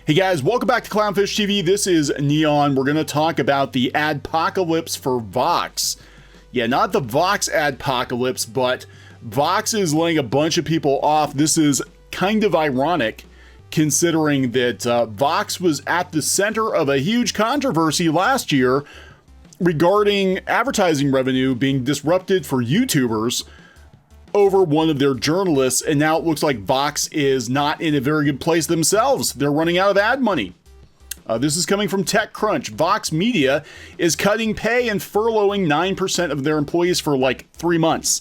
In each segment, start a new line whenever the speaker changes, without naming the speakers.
Hey guys, welcome back to CLOWNFISH TV. This is Kneon. We're going to talk about the Adpocalypse for Vox. Yeah, not the Vox Adpocalypse, but Vox is laying a bunch of people off. This is kind of ironic considering that Vox was at the center of a huge controversy last year regarding advertising revenue being disrupted for YouTubers over one of their journalists, and now it looks like Vox is not in a very good place themselves. They're running out of ad money. This is coming from TechCrunch. Vox Media is cutting pay and furloughing 9% of their employees for like 3 months.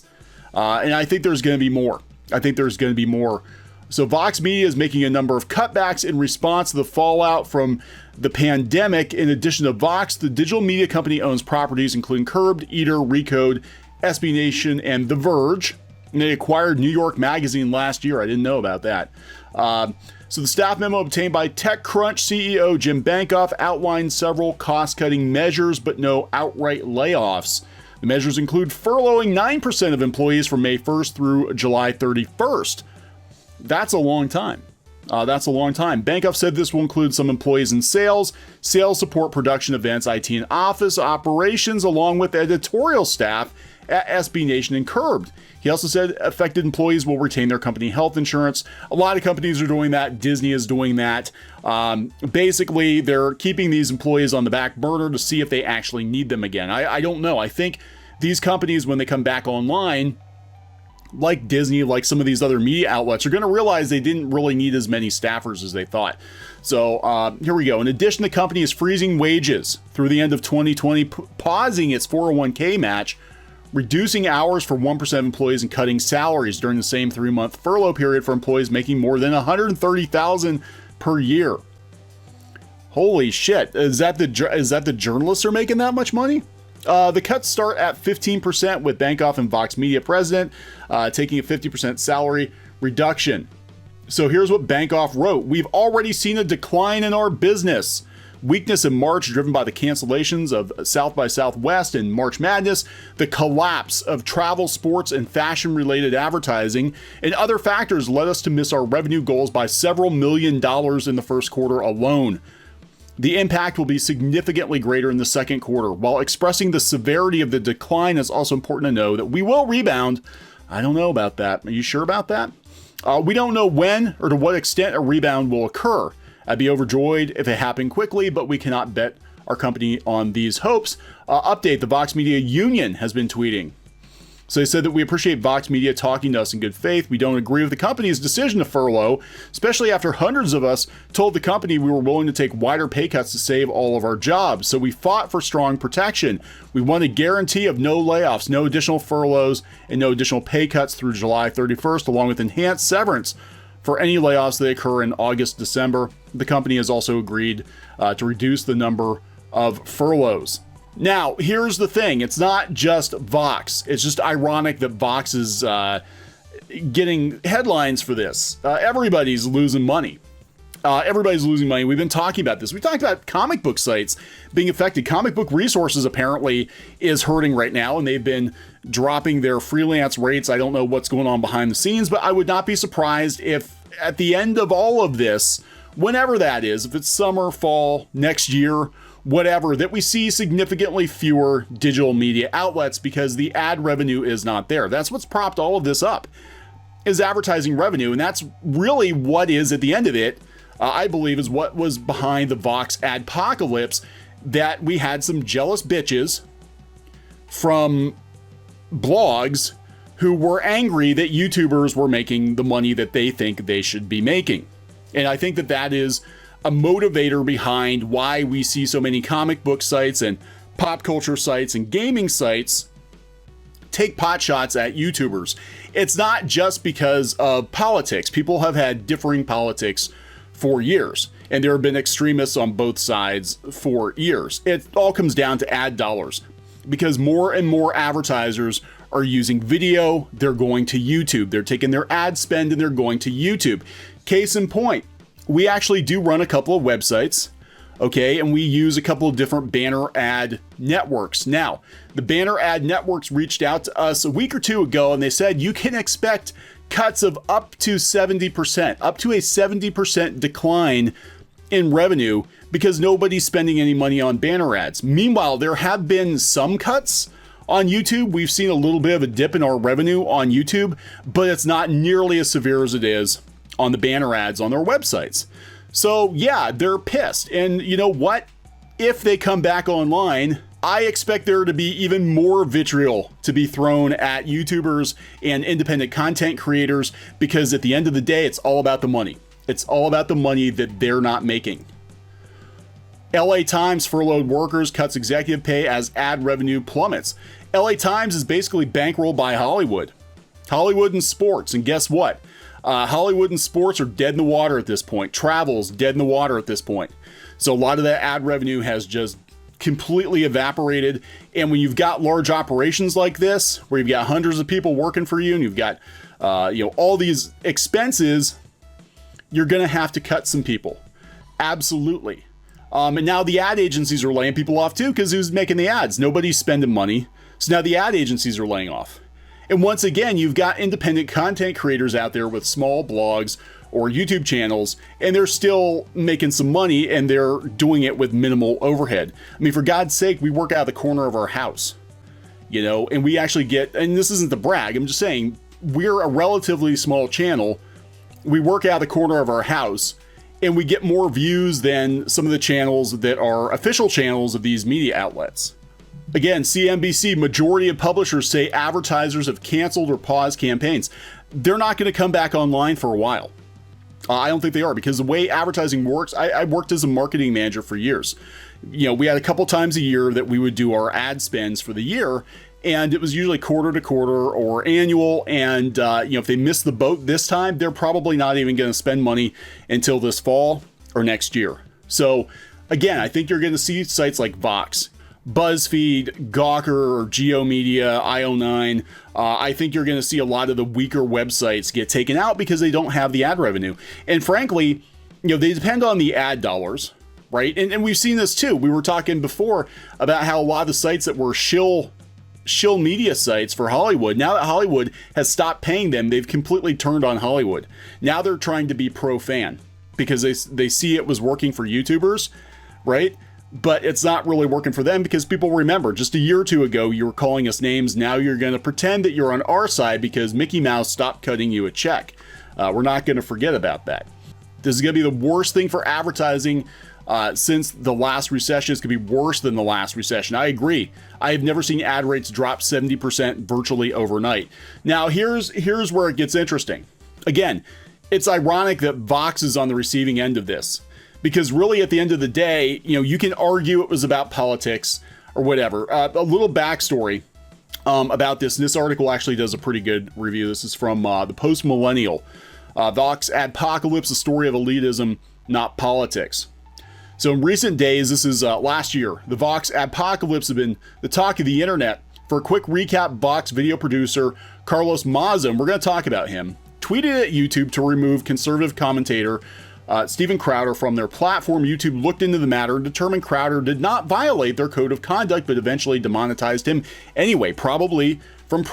And I think there's going to be more. So Vox Media is making a number of cutbacks in response to the fallout from the pandemic. In addition to Vox, the digital media company owns properties including Curbed, Eater, Recode, SB Nation, and The Verge. And they acquired New York Magazine last year. I didn't know about that. So the staff memo obtained by TechCrunch CEO Jim Bankoff outlined several cost-cutting measures, but no outright layoffs. The measures include furloughing 9% of employees from May 1st through July 31st. That's a long time. Bankoff said this will include some employees in sales support, production, events, IT, and office operations, along with editorial staff at SB Nation and Curbed. He also said affected employees will retain their company health insurance. A lot of companies are doing that. Disney is doing that. Basically, they're keeping these employees on the back burner to see if they actually need them again. I don't know. I think these companies, when they come back online, like Disney, like some of these other media outlets, are going to realize they didn't really need as many staffers as they thought. So here we go. In addition, the company is freezing wages through the end of 2020, pausing its 401k match, reducing hours for 1% of employees, and cutting salaries during the same 3-month furlough period for employees making more than $130,000 per year. Holy shit. Is that the journalists are making that much money? The cuts start at 15%, with Bankoff and Vox Media president taking a 50% salary reduction. So here's what Bankoff wrote. We've already seen a decline in our business. Weakness in March driven by the cancellations of South by Southwest and March Madness, the collapse of travel, sports, and fashion-related advertising, and other factors led us to miss our revenue goals by several $1 million in the first quarter alone. The impact will be significantly greater in the second quarter. While expressing the severity of the decline, it's also important to know that we will rebound. I don't know about that. Are you sure about that? We don't know when or to what extent a rebound will occur. I'd be overjoyed if it happened quickly, but we cannot bet our company on these hopes. Update, the Vox Media Union has been tweeting. So they said that we appreciate Vox Media talking to us in good faith. We don't agree with the company's decision to furlough, especially after hundreds of us told the company we were willing to take wider pay cuts to save all of our jobs. So we fought for strong protection. We want a guarantee of no layoffs, no additional furloughs, and no additional pay cuts through July 31st, along with enhanced severance for any layoffs that occur in August, December. The company has also agreed to reduce the number of furloughs. Now, here's the thing. It's not just Vox. It's just ironic that Vox is getting headlines for this. Everybody's losing money. We've been talking about this. We talked about comic book sites being affected. Comic Book Resources apparently is hurting right now, and they've been dropping their freelance rates. I don't know what's going on behind the scenes, but I would not be surprised if at the end of all of this, whenever that is, if it's summer, fall, next year, whatever, that we see significantly fewer digital media outlets because the ad revenue is not there. That's what's propped all of this up, is advertising revenue. And that's really what is at the end of it, I believe, is what was behind the Vox Adpocalypse, that we had some jealous bitches from blogs who were angry that YouTubers were making the money that they think they should be making. And I think that that is a motivator behind why we see so many comic book sites and pop culture sites and gaming sites take pot shots at YouTubers. It's not just because of politics. People have had differing politics for years, and there have been extremists on both sides for years. It all comes down to ad dollars, because more and more advertisers are using video. They're going to YouTube. They're taking their ad spend and they're going to YouTube. Case in point, we actually do run a couple of websites, okay, and we use a couple of different banner ad networks. Now, the banner ad networks reached out to us a week or two ago, and they said you can expect cuts of up to 70%, up to a 70% decline in revenue because nobody's spending any money on banner ads. Meanwhile, there have been some cuts on YouTube. We've seen a little bit of a dip in our revenue on YouTube, but it's not nearly as severe as it is on the banner ads on their websites. So yeah, they're pissed. And you know what? If they come back online, I expect there to be even more vitriol to be thrown at YouTubers and independent content creators, because at the end of the day, it's all about the money. It's all about the money that they're not making. LA Times furloughed workers, cuts executive pay as ad revenue plummets. LA Times is basically bankrolled by Hollywood. Hollywood and sports. And guess what? Hollywood and sports are dead in the water at this point. Travel's dead in the water at this point. So a lot of that ad revenue has just completely evaporated. And when you've got large operations like this, where you've got hundreds of people working for you and you've got all these expenses, you're going to have to cut some people. Absolutely. And now the ad agencies are laying people off too, because who's making the ads? Nobody's spending money. So now the ad agencies are laying off. And once again, you've got independent content creators out there with small blogs or YouTube channels, and they're still making some money, and they're doing it with minimal overhead. I mean, for God's sake, we work out of the corner of our house, and we actually get, and this isn't to brag, I'm just saying, we're a relatively small channel. We work out of the corner of our house, and we get more views than some of the channels that are official channels of these media outlets. Again, CNBC, majority of publishers say advertisers have canceled or paused campaigns. They're not going to come back online for a while. I don't think they are, because the way advertising works, I worked as a marketing manager for years. We had a couple times a year that we would do our ad spends for the year, and it was usually quarter to quarter or annual. And, if they miss the boat this time, they're probably not even going to spend money until this fall or next year. So again, I think you're going to see sites like Vox, BuzzFeed, Gawker, or GeoMedia, IO9. I think you're going to see a lot of the weaker websites get taken out because they don't have the ad revenue. And frankly, they depend on the ad dollars, right? And we've seen this too. We were talking before about how a lot of the sites that were shill media sites for Hollywood, now that Hollywood has stopped paying them, they've completely turned on Hollywood. Now they're trying to be pro-fan because they see it was working for YouTubers, right? But it's not really working for them, because people remember just a year or two ago, you were calling us names. Now you're going to pretend that you're on our side because Mickey Mouse stopped cutting you a check. We're not going to forget about that. This is going to be the worst thing for advertising since the last recession. It's going to be worse than the last recession. I agree. I have never seen ad rates drop 70% virtually overnight. Now, here's where it gets interesting. Again, it's ironic that Vox is on the receiving end of this. Because really, at the end of the day, you can argue it was about politics or whatever. A little backstory about this. And this article actually does a pretty good review. This is from the Post Millennial. Vox Adpocalypse, a story of elitism, not politics. So in recent days, this is last year, the Vox Adpocalypse have been the talk of the internet. For a quick recap, Vox video producer Carlos Maza, and we're going to talk about him, tweeted at YouTube to remove conservative commentator Steven Crowder from their platform. YouTube looked into the matter and determined Crowder did not violate their code of conduct, but eventually demonetized him anyway, probably from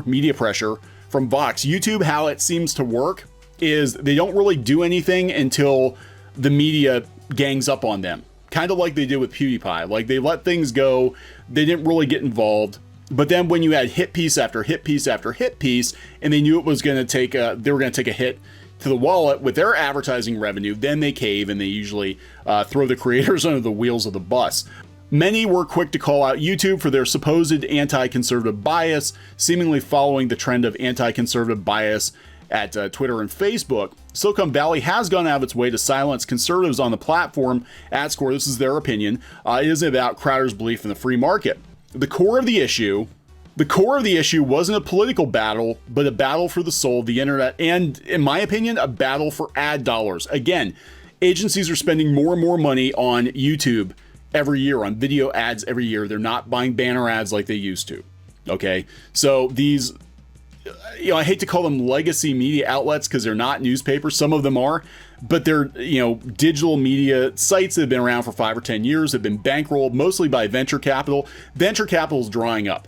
media pressure from Vox. YouTube, how it seems to work is they don't really do anything until the media gangs up on them. Kind of like they did with PewDiePie. Like, they let things go. They didn't really get involved. But then when you had hit piece after hit piece after hit piece, and they knew it was going to take they were going to take a hit to the wallet with their advertising revenue, then they cave, and they usually throw the creators under the wheels of the bus. Many were quick to call out YouTube for their supposed anti-conservative bias, seemingly following the trend of anti-conservative bias at Twitter and Facebook. Silicon Valley has gone out of its way to silence conservatives on the platform. AdScore, this is their opinion, it isn't about Crowder's belief in the free market. The core of the issue wasn't a political battle, but a battle for the soul of the internet, and, in my opinion, a battle for ad dollars. Again, agencies are spending more and more money on YouTube every year, on video ads every year. They're not buying banner ads like they used to. Okay, so these, I hate to call them legacy media outlets because they're not newspapers. Some of them are, but they're, digital media sites that have been around for 5 or 10 years, have been bankrolled mostly by venture capital. Venture capital is drying up.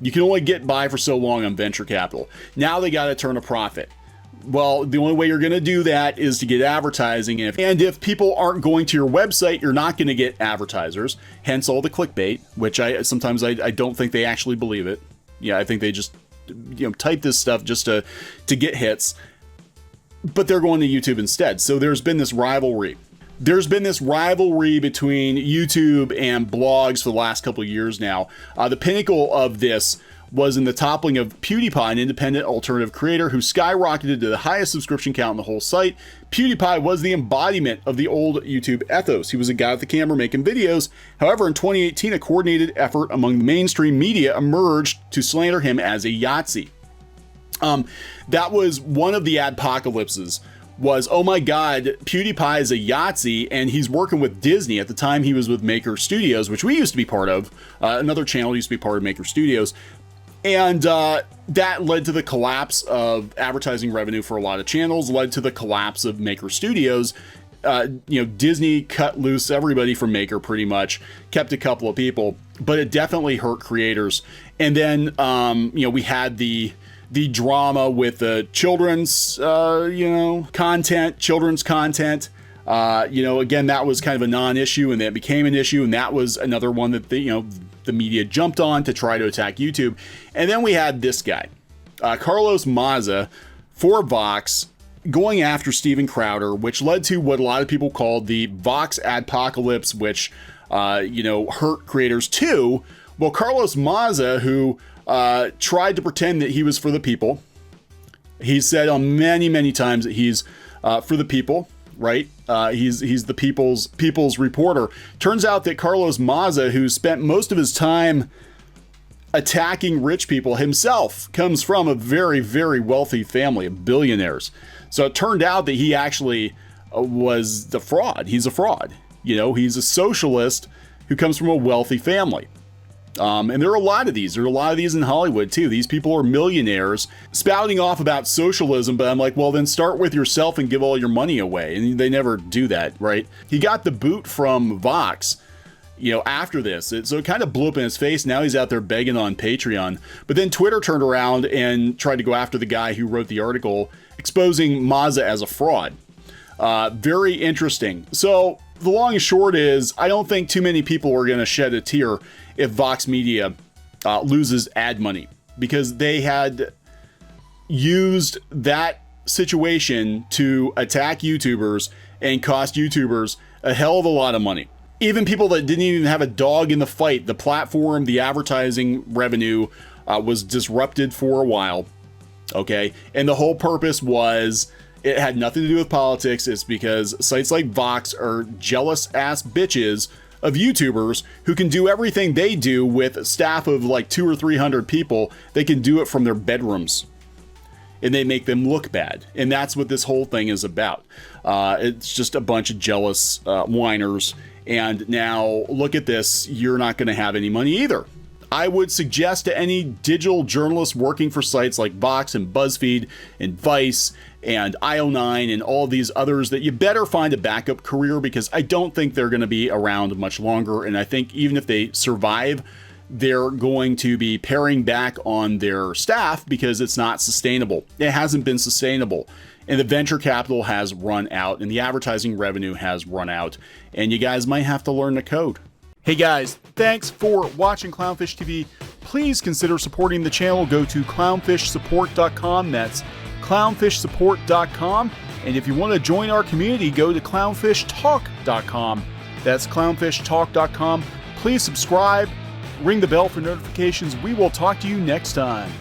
You can only get by for so long on venture capital. Now they got to turn a profit. Well, the only way you're going to do that is to get advertising. And if people aren't going to your website, you're not going to get advertisers. Hence all the clickbait, which sometimes I don't think they actually believe it. Yeah, I think they just type this stuff just to get hits. But they're going to YouTube instead. So there's been this rivalry. There's been this rivalry between YouTube and blogs for the last couple of years now. The pinnacle of this was in the toppling of PewDiePie, an independent alternative creator who skyrocketed to the highest subscription count on the whole site. PewDiePie was the embodiment of the old YouTube ethos. He was a guy with the camera making videos. However, in 2018, a coordinated effort among the mainstream media emerged to slander him as a Yahtzee. That was one of the adpocalypses. Was, oh my God, PewDiePie is a Yahtzee and he's working with Disney. At the time, he was with Maker Studios, which we used to be part of. Another channel used to be part of Maker Studios. And that led to the collapse of advertising revenue for a lot of channels, led to the collapse of Maker Studios. Disney cut loose everybody from Maker pretty much, kept a couple of people, but it definitely hurt creators. And then, we had the drama with the children's, children's content. Again, that was kind of a non-issue, and that became an issue, and that was another one that the media jumped on to try to attack YouTube. And then we had this guy, Carlos Maza, for Vox, going after Steven Crowder, which led to what a lot of people called the Vox Adpocalypse, which, hurt creators too. Well, Carlos Maza, who tried to pretend that he was for the people, he said on many, many times that he's for the people, right? He's the people's reporter. Turns out that Carlos Maza, who spent most of his time attacking rich people himself, comes from a very, very wealthy family of billionaires. So it turned out that he actually was the fraud. He's a fraud. He's a socialist who comes from a wealthy family. And there are a lot of these. There are a lot of these in Hollywood, too. These people are millionaires spouting off about socialism, but I'm like, well, then start with yourself and give all your money away. And they never do that, right? He got the boot from Vox, after this. So it kind of blew up in his face. Now he's out there begging on Patreon. But then Twitter turned around and tried to go after the guy who wrote the article exposing Maza as a fraud. Very interesting. So the long and short is, I don't think too many people are going to shed a tear if Vox Media loses ad money, because they had used that situation to attack YouTubers and cost YouTubers a hell of a lot of money. Even people that didn't even have a dog in the fight, the platform, the advertising revenue was disrupted for a while. Okay. And the whole purpose was, it had nothing to do with politics. It's because sites like Vox are jealous ass bitches of YouTubers who can do everything they do with a staff of like 200 or 300 people. They can do it from their bedrooms, and they make them look bad. And that's what this whole thing is about. It's just a bunch of jealous whiners. And now look at this. You're not going to have any money either. I would suggest to any digital journalist working for sites like Vox and BuzzFeed and Vice and IO9 and all these others that you better find a backup career, because I don't think they're going to be around much longer. And I think even if they survive, they're going to be paring back on their staff because it's not sustainable. It hasn't been sustainable. And the venture capital has run out, and the advertising revenue has run out. And you guys might have to learn the code. Hey guys, thanks for watching Clownfish TV. Please consider supporting the channel. Go to clownfishsupport.com. That's clownfishsupport.com. And if you want to join our community, go to clownfishtalk.com. That's clownfishtalk.com. Please subscribe, ring the bell for notifications. We will talk to you next time.